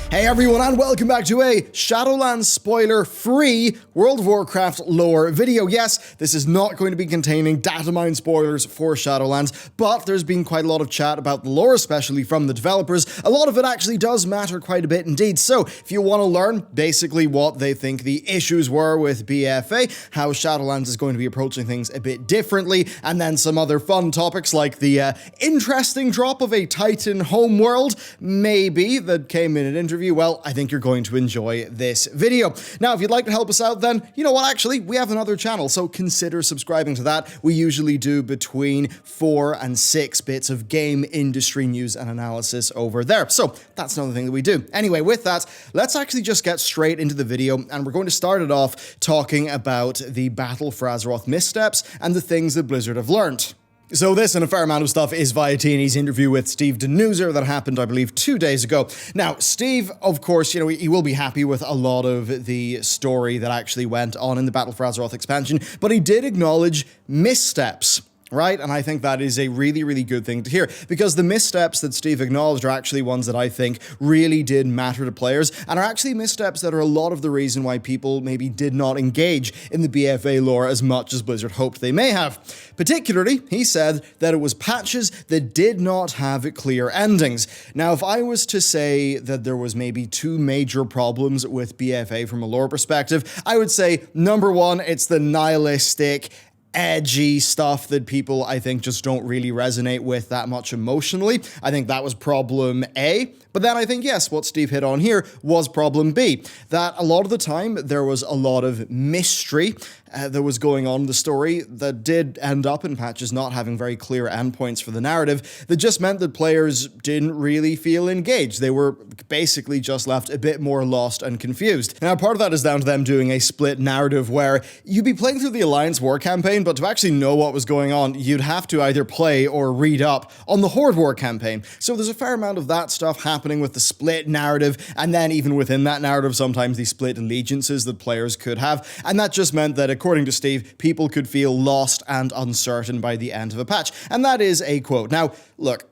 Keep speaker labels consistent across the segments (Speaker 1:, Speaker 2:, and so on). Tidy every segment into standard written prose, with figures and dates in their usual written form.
Speaker 1: Hey everyone, and welcome back to a Shadowland spoiler-free World of Warcraft lore video. Yes, this is not going to be containing data mine spoilers for Shadowlands, but there's been quite a lot of chat about the lore, especially from the developers. A lot of it actually does matter quite a bit indeed. So if you want to learn basically what they think the issues were with BFA, how Shadowlands is going to be approaching things a bit differently, and then some other fun topics like the interesting drop of a Titan homeworld, maybe, that came in an interview, well, I think you're going to enjoy this video. Now, if you'd like to help us out, then, you know what, actually, we have another channel, so consider subscribing to that. We usually do between 4 and 6 bits of game industry news and analysis over there. So that's another thing that we do. Anyway, with that, let's actually just get straight into the video, and we're going to start it off talking about the Battle for Azeroth missteps and the things that Blizzard have learned. So this and a fair amount of stuff is via T&E's interview with Steve Denuser that happened, I believe, 2 days ago. Now, Steve, of course, you know, he will be happy with a lot of the story that actually went on in the Battle for Azeroth expansion, but he did acknowledge missteps. Right? And I think that is a really, really good thing to hear, because the missteps that Steve acknowledged are actually ones that I think really did matter to players, and are actually missteps that are a lot of the reason why people maybe did not engage in the BFA lore as much as Blizzard hoped they may have. Particularly, he said that it was patches that did not have clear endings. Now, if I was to say that there was maybe 2 major problems with BFA from a lore perspective, I would say, number 1, it's the nihilistic, edgy stuff that people, I think, just don't really resonate with that much emotionally. I think that was problem A. But then I think, yes, what Steve hit on here was problem B. That a lot of the time, there was a lot of mystery that was going on in the story that did end up in patches not having very clear endpoints for the narrative, that just meant that players didn't really feel engaged. They were basically just left a bit more lost and confused. Now, part of that is down to them doing a split narrative where you'd be playing through the Alliance War campaign, but to actually know what was going on, you'd have to either play or read up on the Horde War campaign. So there's a fair amount of that stuff happening with the split narrative, and then even within that narrative, sometimes the split allegiances that players could have, and that just meant that, according to Steve, people could feel lost and uncertain by the end of a patch. And that is a quote. Now, look,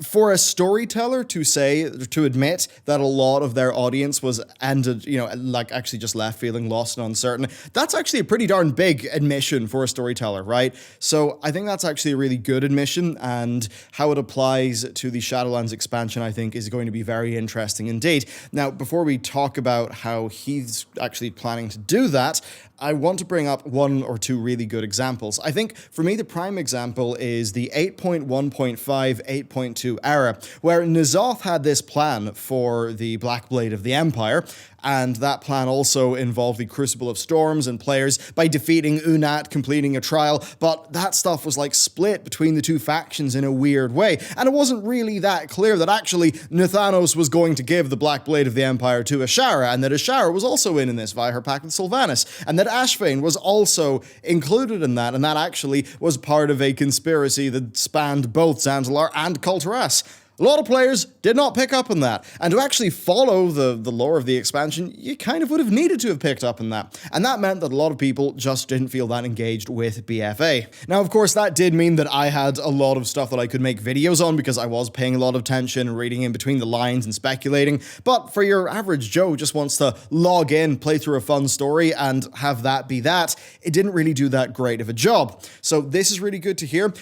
Speaker 1: for a storyteller to admit that a lot of their audience was ended, you know, like actually just left feeling lost and uncertain, that's actually a pretty darn big admission for a storyteller, right? So I think that's actually a really good admission, and how it applies to the Shadowlands expansion, I think, is going to be very interesting indeed. Now, before we talk about how he's actually planning to do that, I want to bring up 1 or 2 really good examples. I think, for me, the prime example is the 8.1.5, 8.2 era, where N'Zoth had this plan for the Black Blade of the Empire, and that plan also involved the Crucible of Storms and players by defeating Unat, completing a trial, but that stuff was like split between the 2 factions in a weird way, and it wasn't really that clear that actually Nathanos was going to give the Black Blade of the Empire to Ashara, and that Ashara was also in this via her pact with Sylvanas, and that Ashvane was also included in that, and that actually was part of a conspiracy that spanned both Zanzilar and Kulturas. A lot of players did not pick up on that, and to actually follow the lore of the expansion, you kind of would have needed to have picked up on that, and that meant that a lot of people just didn't feel that engaged with BFA. Now, of course, that did mean that I had a lot of stuff that I could make videos on, because I was paying a lot of attention and reading in between the lines and speculating, but for your average Joe who just wants to log in, play through a fun story, and have that be that, it didn't really do that great of a job. So this is really good to hear.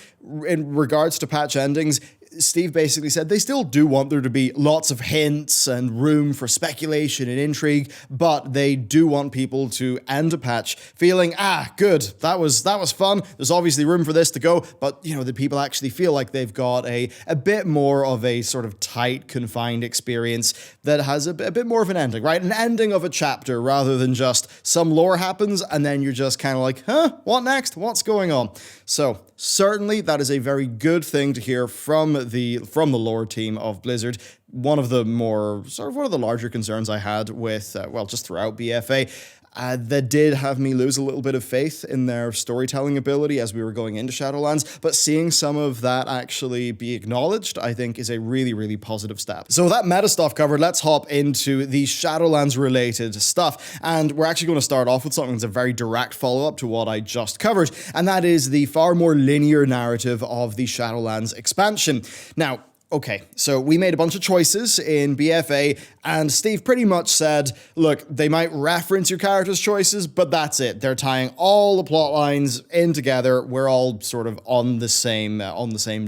Speaker 1: In regards to patch endings, Steve basically said they still do want there to be lots of hints and room for speculation and intrigue, but they do want people to end a patch feeling, good, that was fun, there's obviously room for this to go, but, you know, the people actually feel like they've got a bit more of a sort of tight, confined experience that has a bit more of an ending, right? An ending of a chapter, rather than just some lore happens and then you're just kind of like, what next? What's going on? So certainly that is a very good thing to hear from the lore team of Blizzard. One of the larger concerns I had with, just throughout BFA, that did have me lose a little bit of faith in their storytelling ability as we were going into Shadowlands, but seeing some of that actually be acknowledged, I think, is a really, really positive step. So with that meta stuff covered, let's hop into the Shadowlands related stuff, and we're actually going to start off with something that's a very direct follow-up to what I just covered, and that is the far more linear narrative of the Shadowlands expansion. Now, Okay, so we made a bunch of choices in BFA, and Steve pretty much said, look, they might reference your character's choices, but that's it. They're tying all the plot lines in together. We're all sort of on the same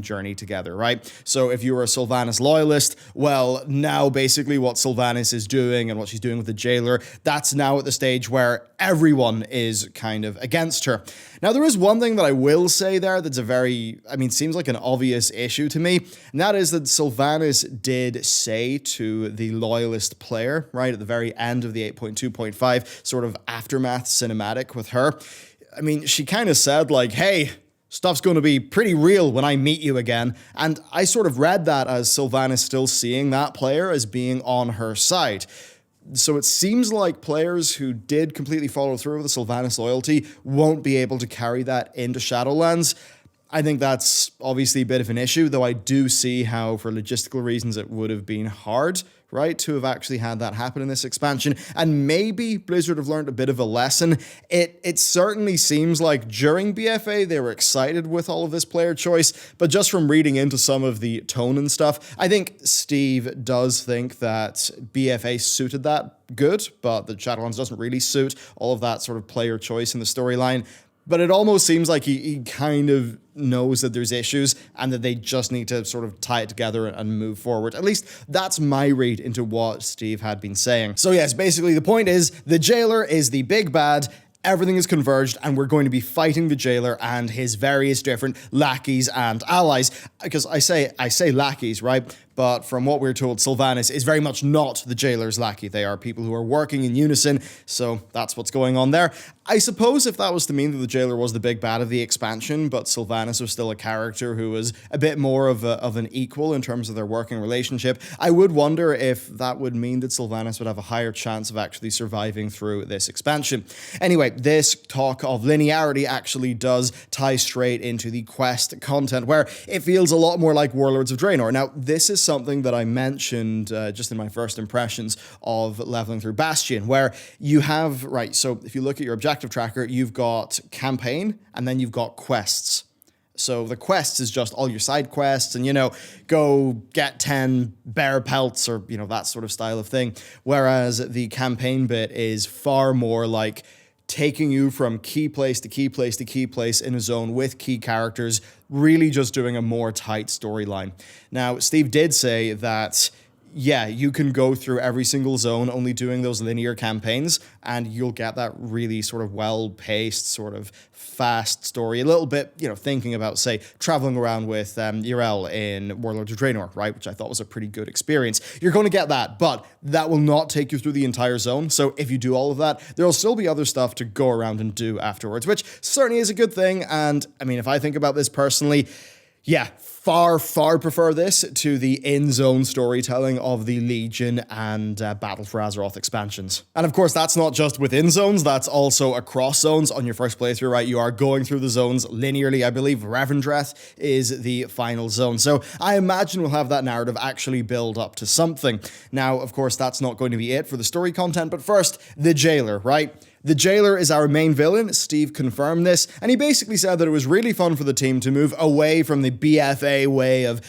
Speaker 1: journey together, right? So if you were a Sylvanas loyalist, well, now basically what Sylvanas is doing and what she's doing with the jailer, that's now at the stage where everyone is kind of against her. Now, there is one thing that I will say there that's seems like an obvious issue to me, and that is that Sylvanas did say to the loyalist player, right, at the very end of the 8.2.5 sort of aftermath cinematic with her, I mean, she kind of said, like, hey, stuff's going to be pretty real when I meet you again. And I sort of read that as Sylvanas still seeing that player as being on her side. So it seems like players who did completely follow through with the Sylvanas loyalty won't be able to carry that into Shadowlands. I think that's obviously a bit of an issue, though I do see how, for logistical reasons, it would have been hard, right, to have actually had that happen in this expansion. And maybe Blizzard have learned a bit of a lesson. It certainly seems like during BFA they were excited with all of this player choice, but just from reading into some of the tone and stuff, I think Steve does think that BFA suited that good, but the Shadowlands doesn't really suit all of that sort of player choice in the storyline. But it almost seems like he kind of knows that there's issues and that they just need to sort of tie it together and move forward. At least that's my read into what Steve had been saying. So yes, basically the point is the jailer is the big bad. Everything is converged, and we're going to be fighting the jailer and his various different lackeys and allies. Because I say lackeys, right? But from what we're told, Sylvanas is very much not the jailer's lackey. They are people who are working in unison, so that's what's going on there. I suppose if that was to mean that the jailer was the big bad of the expansion, but Sylvanas was still a character who was a bit more of an equal in terms of their working relationship, I would wonder if that would mean that Sylvanas would have a higher chance of actually surviving through this expansion. Anyway, this talk of linearity actually does tie straight into the quest content, where it feels a lot more like Warlords of Draenor. Now, this is something that I mentioned just in my first impressions of leveling through Bastion, where you have, right, so if you look at your objective tracker, you've got campaign, and then you've got quests. So the quests is just all your side quests and, go get 10 bear pelts or, that sort of style of thing. Whereas the campaign bit is far more like taking you from key place to key place to key place in a zone with key characters, really just doing a more tight storyline. Now, Steve did say that, yeah, you can go through every single zone only doing those linear campaigns, and you'll get that really sort of well-paced, sort of fast story. A little bit, thinking about, say, traveling around with Yrel in Warlords of Draenor, right, which I thought was a pretty good experience. You're going to get that, but that will not take you through the entire zone. So if you do all of that, there'll still be other stuff to go around and do afterwards, which certainly is a good thing. And, I mean, if I think about this personally, yeah, far prefer this to the in-zone storytelling of the Legion and Battle for Azeroth expansions. And of course, that's not just within zones, that's also across zones. On your first playthrough, right, you are going through the zones linearly. I believe Revendreth is the final zone. So I imagine we'll have that narrative actually build up to something. Now, of course, that's not going to be it for the story content, but first, the Jailer, right? The Jailer is our main villain. Steve confirmed this, and he basically said that it was really fun for the team to move away from the BFA way of,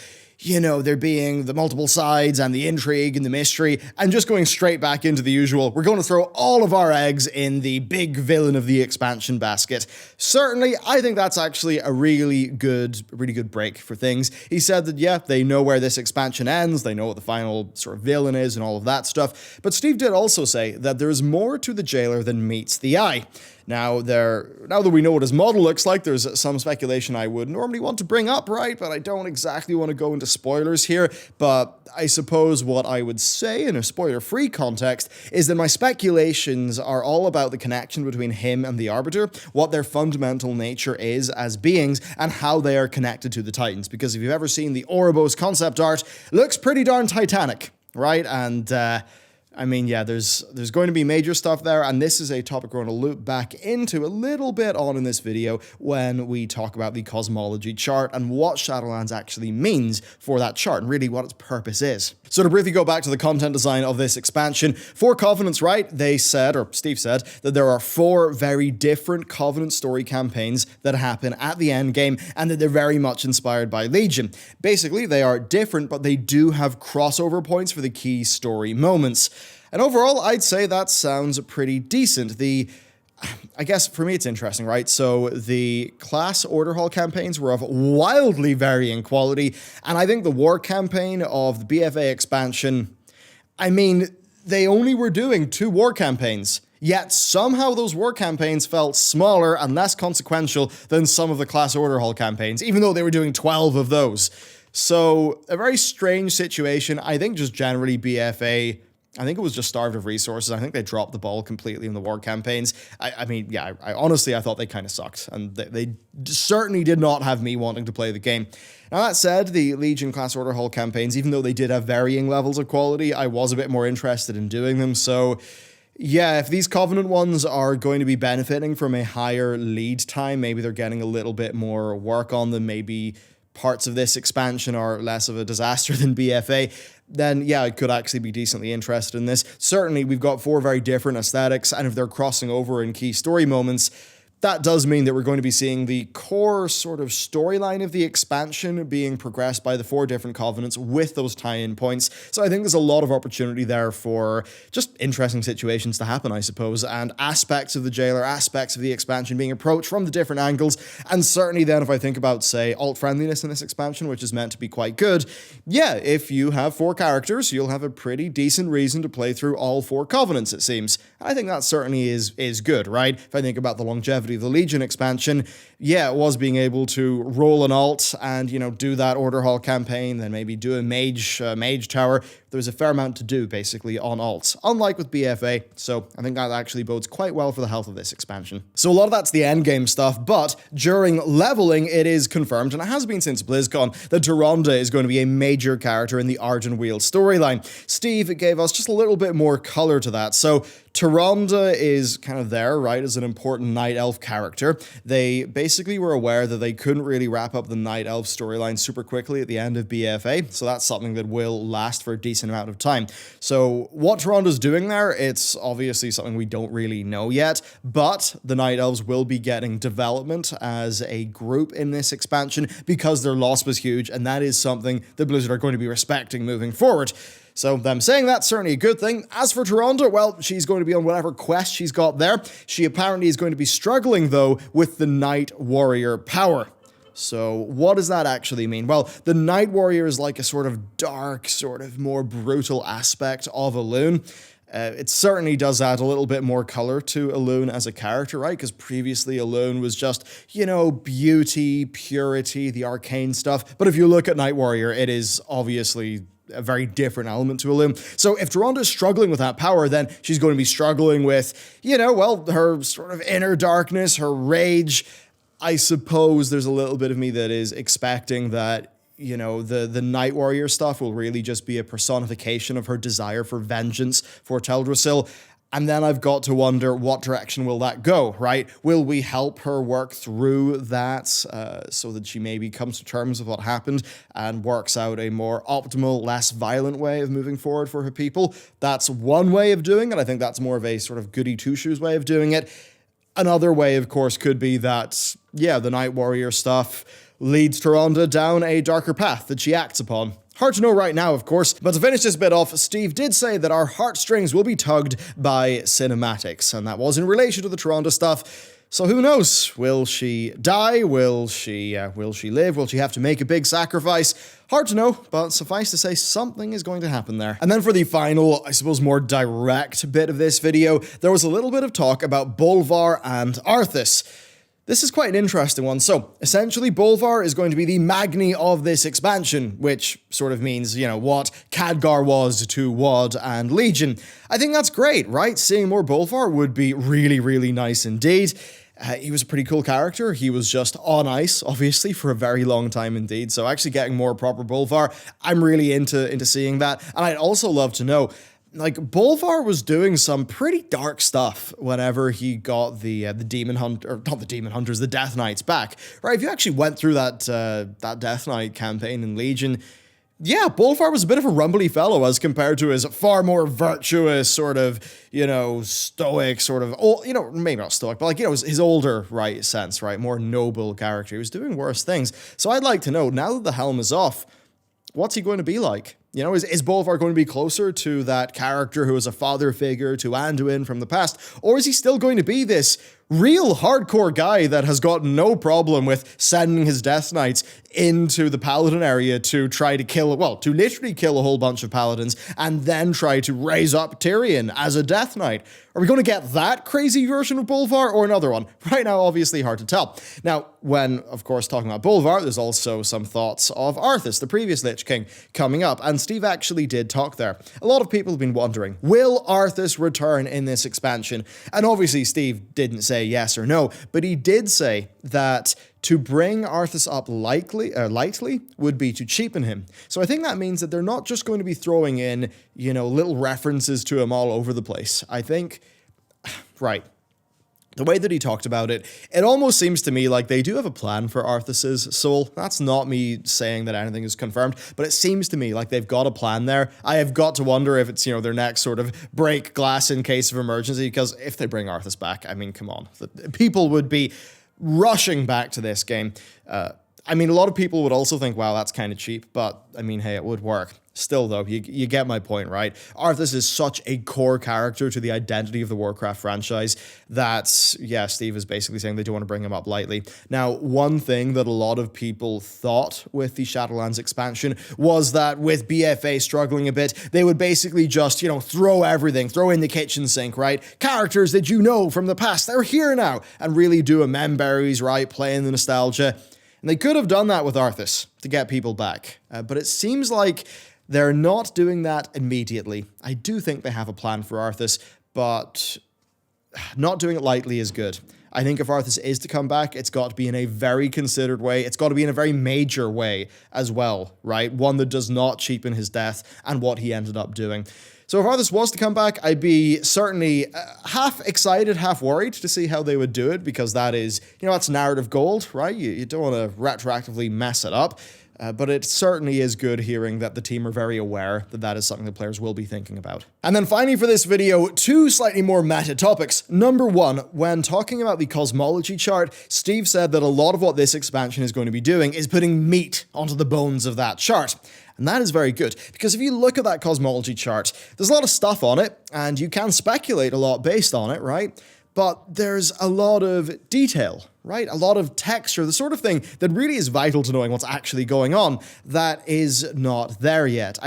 Speaker 1: there being the multiple sides and the intrigue and the mystery, and just going straight back into the usual. We're going to throw all of our eggs in the big villain of the expansion basket. Certainly, I think that's actually a really good break for things. He said that, yeah, they know where this expansion ends, they know what the final sort of villain is and all of that stuff, but Steve did also say that there's more to the Jailer than meets the eye. Now that we know what his model looks like, there's some speculation I would normally want to bring up, right? But I don't exactly want to go into spoilers here. But I suppose what I would say in a spoiler-free context is that my speculations are all about the connection between him and the Arbiter, what their fundamental nature is as beings, and how they are connected to the Titans. Because if you've ever seen the Ouroboros concept art, it looks pretty darn Titanic, right? And I mean, yeah, there's going to be major stuff there, and this is a topic we're going to loop back into a little bit on in this video when we talk about the cosmology chart and what Shadowlands actually means for that chart and really what its purpose is. So to briefly go back to the content design of this expansion, for Covenants, right, they said, or Steve said, that there are 4 very different Covenant story campaigns that happen at the end game and that they're very much inspired by Legion. Basically, they are different, but they do have crossover points for the key story moments. And overall, I'd say that sounds pretty decent. I guess for me it's interesting, right? So the class Order Hall campaigns were of wildly varying quality, and I think the war campaign of the BFA expansion, I mean, they only were doing 2 war campaigns, yet somehow those war campaigns felt smaller and less consequential than some of the class Order Hall campaigns, even though they were doing 12 of those. So a very strange situation. I think just generally BFA, I think it was just starved of resources. I think they dropped the ball completely in the war campaigns. I mean, yeah, I honestly thought they kind of sucked, and they certainly did not have me wanting to play the game. Now, that said, the Legion Class Order Hall campaigns, even though they did have varying levels of quality, I was a bit more interested in doing them, so yeah, if these Covenant ones are going to be benefiting from a higher lead time, maybe they're getting a little bit more work on them, maybe parts of this expansion are less of a disaster than BFA, then yeah, I could actually be decently interested in this. Certainly, we've got 4 very different aesthetics, and if they're crossing over in key story moments, that does mean that we're going to be seeing the core sort of storyline of the expansion being progressed by the 4 different Covenants with those tie-in points. So I think there's a lot of opportunity there for just interesting situations to happen, I suppose, and aspects of the Jailer, aspects of the expansion being approached from the different angles. And certainly then if I think about, say, alt-friendliness in this expansion, which is meant to be quite good, yeah, if you have 4 characters, you'll have a pretty decent reason to play through all 4 Covenants, it seems. I think that certainly is good, right? If I think about the longevity of the Legion expansion, yeah, it was being able to roll an alt and, you know, do that Order Hall campaign, then maybe do a mage tower. There's a fair amount to do, basically, on alts, unlike with BFA, so I think that actually bodes quite well for the health of this expansion. So a lot of that's the endgame stuff, but during leveling, it is confirmed, and it has been since BlizzCon, that Tyrande is going to be a major character in the Argent Wheel storyline. Steve gave us just a little bit more color to that. So Tyrande is kind of there, right, as an important Night Elf character. They basically were aware that they couldn't really wrap up the Night Elf storyline super quickly at the end of BFA, so that's something that will last for a decent amount of time. So what Tyrande's doing there, it's obviously something we don't really know yet, but the Night Elves will be getting development as a group in this expansion because their loss was huge, and that is something that Blizzard are going to be respecting moving forward. So them saying that's certainly a good thing. As for Tyrande, well, she's going to be on whatever quest she's got there. She apparently is going to be struggling, though, with the Night Warrior power. So what does that actually mean? Well, the Night Warrior is like a sort of dark, sort of more brutal aspect of Elune. It certainly does add a little bit more color to Elune as a character, right? Because previously Elune was just, you know, beauty, purity, the arcane stuff. But if you look at Night Warrior, it is obviously a very different element to Elune. So if Tyrande is struggling with that power, then she's going to be struggling with, you know, well, her sort of inner darkness, her rage. I suppose there's a little bit of me that is expecting that, you know, the Night Warrior stuff will really just be a personification of her desire for vengeance for Teldrassil. And then I've got to wonder, what direction will that go, right? Will we help her work through that so that she maybe comes to terms with what happened and works out a more optimal, less violent way of moving forward for her people? That's one way of doing it. I think that's more of a sort of goody two-shoes way of doing it. Another way, of course, could be that, yeah, the Night Warrior stuff leads Tyrande down a darker path that she acts upon. Hard to know right now, of course, but to finish this bit off, Steve did say that our heartstrings will be tugged by cinematics, and that was in relation to the Tyrande stuff. So who knows? Will she die? Will she live? Will she have to make a big sacrifice? Hard to know, but suffice to say something is going to happen there. And then for the final, I suppose more direct bit of this video, there was a little bit of talk about Bolvar and Arthas. This is quite an interesting one. So, essentially, Bolvar is going to be the Magni of this expansion, which sort of means, you know, what Khadgar was to WoD and Legion. I think that's great, right? Seeing more Bolvar would be really, really nice indeed. He was a pretty cool character. He was just on ice, obviously, for a very long time indeed. So actually getting more proper Bolvar, I'm really into seeing that. And I'd also love to know, like, Bolvar was doing some pretty dark stuff whenever he got the Demon Hunter, or not the Demon Hunters, the Death Knights back, right? If you actually went through that Death Knight campaign in Legion, yeah, Bolvar was a bit of a rumbly fellow as compared to his far more virtuous, sort of, stoic, sort of, maybe not stoic, but like, his older, right, sense, right? More noble character. He was doing worse things. So I'd like to know, now that the helm is off, what's he going to be like? Is Bolvar going to be closer to that character who is a father figure to Anduin from the past? Or is he still going to be this real hardcore guy that has got no problem with sending his Death Knights into the Paladin area to try to to literally kill a whole bunch of Paladins and then try to raise up Tyrion as a Death Knight? Are we going to get that crazy version of Bolvar or another one? Right now, obviously hard to tell. Now, when, of course, talking about Bolvar, there's also some thoughts of Arthas, the previous Lich King, coming up, and Steve actually did talk there. A lot of people have been wondering, will Arthas return in this expansion? And obviously, Steve didn't say yes or no, but he did say that to bring Arthas up lightly would be to cheapen him. So I think that means that they're not just going to be throwing in, little references to him all over the place. I think, right, the way that he talked about it, it almost seems to me like they do have a plan for Arthas's soul. That's not me saying that anything is confirmed, but it seems to me like they've got a plan there. I have got to wonder if it's, their next sort of break glass in case of emergency, because if they bring Arthas back, I mean, come on. People would be rushing back to this game. A lot of people would also think, wow, that's kind of cheap, but hey, it would work. Still, though, you get my point, right? Arthas is such a core character to the identity of the Warcraft franchise that, yeah, Steve is basically saying they don't want to bring him up lightly. Now, one thing that a lot of people thought with the Shadowlands expansion was that with BFA struggling a bit, they would basically just, throw everything, throw in the kitchen sink, right? Characters that from the past, they're here now, and really do a Memberries, right? Play in the nostalgia. And they could have done that with Arthas to get people back. But it seems like they're not doing that immediately. I do think they have a plan for Arthas, but not doing it lightly is good. I think if Arthas is to come back, it's got to be in a very considered way. It's got to be in a very major way as well, right? One that does not cheapen his death and what he ended up doing. So if Arthas was to come back, I'd be certainly half excited, half worried to see how they would do it, because that is, that's narrative gold, right? You don't want to retroactively mess it up. But it certainly is good hearing that the team are very aware that that is something the players will be thinking about. And then finally for this video, two slightly more meta topics. Number one, when talking about the cosmology chart, Steve said that a lot of what this expansion is going to be doing is putting meat onto the bones of that chart. And that is very good, because if you look at that cosmology chart, there's a lot of stuff on it, and you can speculate a lot based on it, right? But there's a lot of detail, right? A lot of texture, the sort of thing that really is vital to knowing what's actually going on, that is not there yet.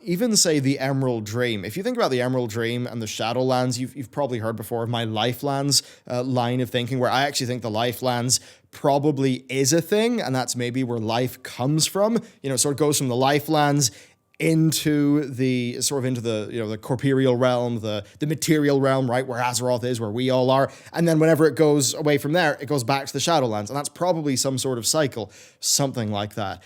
Speaker 1: Even say the Emerald Dream. If you think about the Emerald Dream and the Shadowlands, you've probably heard before of my Lifelands line of thinking, where I actually think the Lifelands probably is a thing, and that's maybe where life comes from. It sort of goes from the Lifelands into the the corporeal realm, the material realm, right, where Azeroth is, where we all are, and then whenever it goes away from there, it goes back to the Shadowlands, and that's probably some sort of cycle, something like that.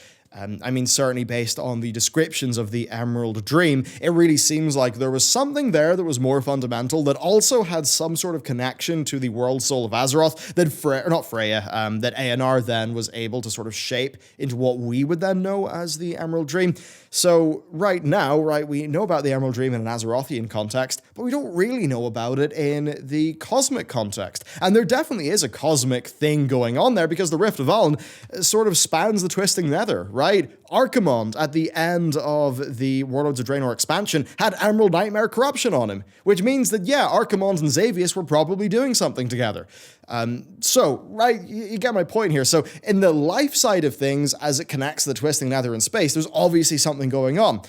Speaker 1: Certainly based on the descriptions of the Emerald Dream, it really seems like there was something there that was more fundamental, that also had some sort of connection to the world soul of Azeroth, that that ANR then was able to sort of shape into what we would then know as the Emerald Dream. So right now, we know about the Emerald Dream in an Azerothian context, but we don't really know about it in the cosmic context. And there definitely is a cosmic thing going on there, because the Rift of Aln sort of spans the Twisting Nether, right? Archimonde, at the end of the Warlords of Draenor expansion, had Emerald Nightmare corruption on him, which means that, yeah, Archimonde and Xavius were probably doing something together. You get my point here. So in the life side of things, as it connects the Twisting Nether in space, there's obviously something going on.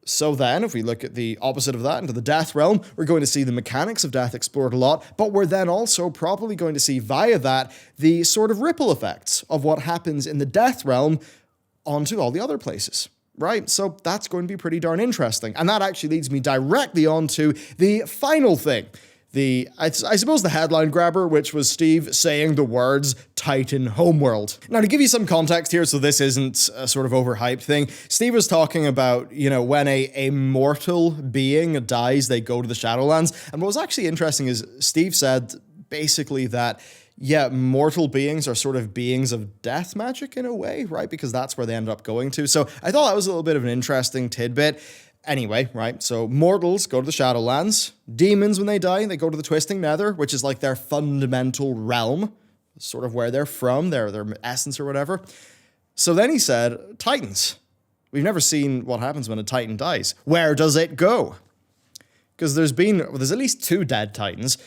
Speaker 1: So then, if we look at the opposite of that, into the Death Realm, we're going to see the mechanics of Death explored a lot, but we're then also probably going to see via that the sort of ripple effects of what happens in the Death Realm onto all the other places, right? So that's going to be pretty darn interesting. And that actually leads me directly on to the final thing. I suppose the headline grabber, which was Steve saying the words Titan Homeworld. Now, to give you some context here, so this isn't a sort of overhyped thing, Steve was talking about, you know, when a mortal being dies, they go to the Shadowlands. And what was actually interesting is Steve said basically that, yeah, mortal beings are sort of beings of death magic in a way, right? Because that's where they end up going to. So I thought that was a little bit of an interesting tidbit. Anyway, right, so mortals go to the Shadowlands. Demons, when they die, they go to the Twisting Nether, which is like their fundamental realm, sort of where they're from, their essence or whatever. So then he said, Titans. We've never seen what happens when a Titan dies. Where does it go? Because there's at least 2 dead Titans.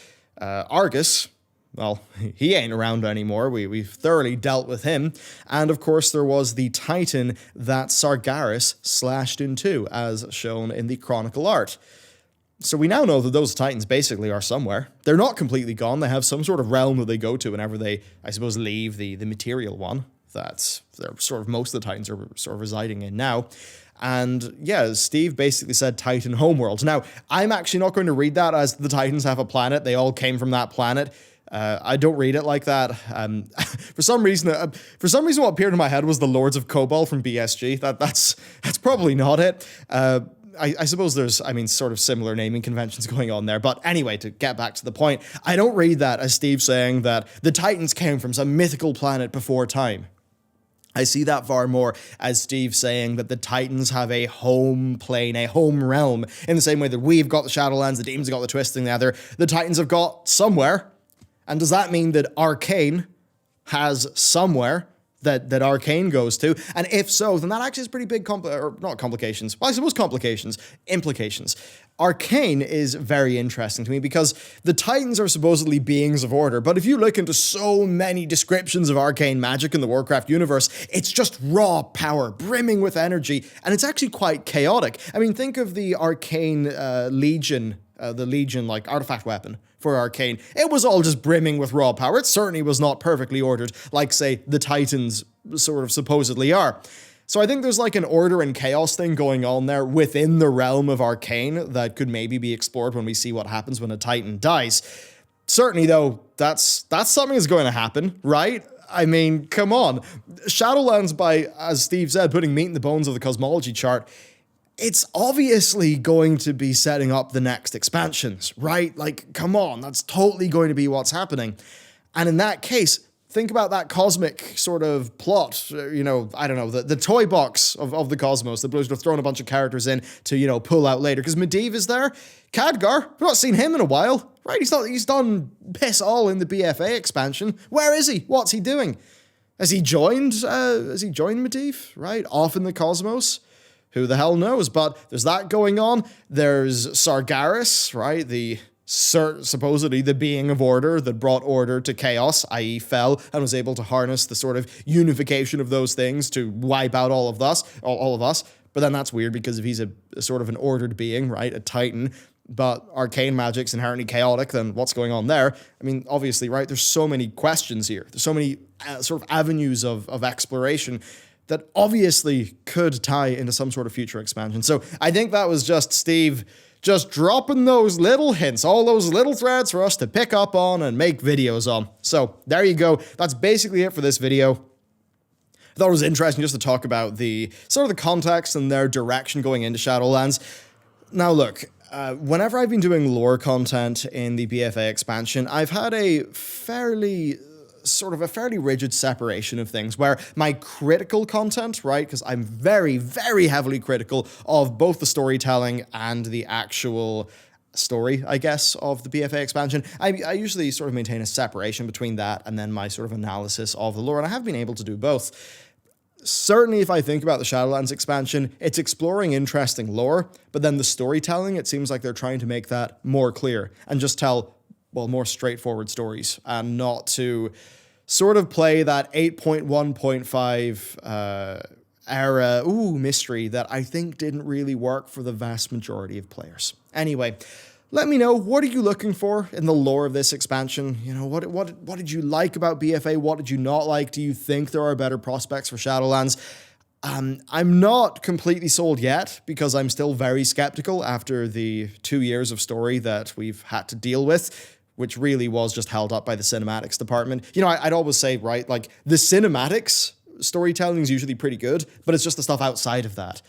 Speaker 1: Argus, well, he ain't around anymore. We've thoroughly dealt with him. And of course, there was the Titan that Sargeras slashed in two, as shown in the Chronicle art. So we now know that those Titans basically are somewhere. They're not completely gone. They have some sort of realm that they go to whenever they, I suppose, leave the material one. That's sort of most of the Titans are sort of residing in now. And yeah, Steve basically said Titan Homeworld. Now, I'm actually not going to read that as the Titans have a planet. They all came from that planet. I don't read it like that. For some reason, what appeared in my head was the Lords of Cobalt from BSG. That's probably not it. I suppose there's, sort of similar naming conventions going on there. But anyway, to get back to the point, I don't read that as Steve saying that the Titans came from some mythical planet before time. I see that far more as Steve saying that the Titans have a home plane, a home realm, in the same way that we've got the Shadowlands, the Demons have got the Twisting Nether, the Titans have got somewhere. And does that mean that Arcane has somewhere that Arcane goes to? And if so, then that actually is pretty big implications. Arcane is very interesting to me because the Titans are supposedly beings of order, but if you look into so many descriptions of arcane magic in the Warcraft universe, it's just raw power, brimming with energy, and it's actually quite chaotic. I mean, think of the Arcane Legion, like artifact weapon for Arcane. It was all just brimming with raw power. It certainly was not perfectly ordered, like, say, the Titans sort of supposedly are. So I think there's like an order and chaos thing going on there within the realm of Arcane that could maybe be explored when we see what happens when a Titan dies. Certainly, though, that's something that's going to happen, right? I mean, come on. Shadowlands, by, as Steve said, putting meat in the bones of the cosmology chart, it's obviously going to be setting up the next expansions, right? Like, come on, that's totally going to be what's happening. And in that case, think about that cosmic sort of plot, I don't know, the toy box of the cosmos that Blizz have thrown a bunch of characters in to, pull out later. Because Medivh is there. Khadgar, we've not seen him in a while, right? He's done piss all in the BFA expansion. Where is he? What's he doing? Has he joined Medivh, right? Off in the cosmos? Who the hell knows? But there's that going on. There's Sargeras, right? Supposedly the being of order that brought order to chaos, i.e. fell, and was able to harness the sort of unification of those things to wipe out all of us. But then that's weird because if he's a sort of an ordered being, right? A Titan, but arcane magic's inherently chaotic, then what's going on there? I mean, obviously, right? There's so many questions here. There's so many sort of avenues of exploration that obviously could tie into some sort of future expansion. So I think that was just Steve just dropping those little hints, all those little threads for us to pick up on and make videos on. So there you go. That's basically it for this video. I thought it was interesting just to talk about the sort of the context and their direction going into Shadowlands. Now look, whenever I've been doing lore content in the BFA expansion, I've had a fairly rigid separation of things where my critical content, right, because I'm very, very heavily critical of both the storytelling and the actual story, I guess, of the BFA expansion. I usually sort of maintain a separation between that and then my sort of analysis of the lore, and I have been able to do both. Certainly, if I think about the Shadowlands expansion, it's exploring interesting lore, but then the storytelling, it seems like they're trying to make that more clear and just tell, well, more straightforward stories and not to sort of play that 8.1.5 era mystery that I think didn't really work for the vast majority of players. Anyway, let me know, what are you looking for in the lore of this expansion? What did you like about BFA? What did you not like? Do you think there are better prospects for Shadowlands? I'm not completely sold yet because I'm still very skeptical after the 2 years of story that we've had to deal with, which really was just held up by the cinematics department. You know, I'd always say, right, like the cinematics storytelling is usually pretty good, but it's just the stuff outside of that.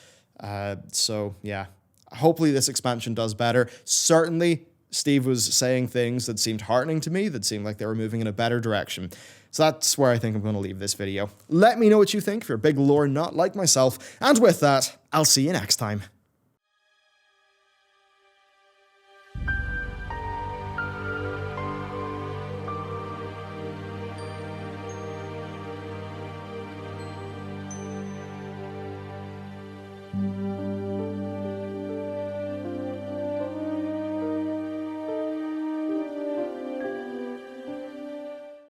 Speaker 1: So yeah, hopefully this expansion does better. Certainly, Steve was saying things that seemed heartening to me, that seemed like they were moving in a better direction. So that's where I think I'm going to leave this video. Let me know what you think if you're a big lore nut like myself. And with that, I'll see you next time.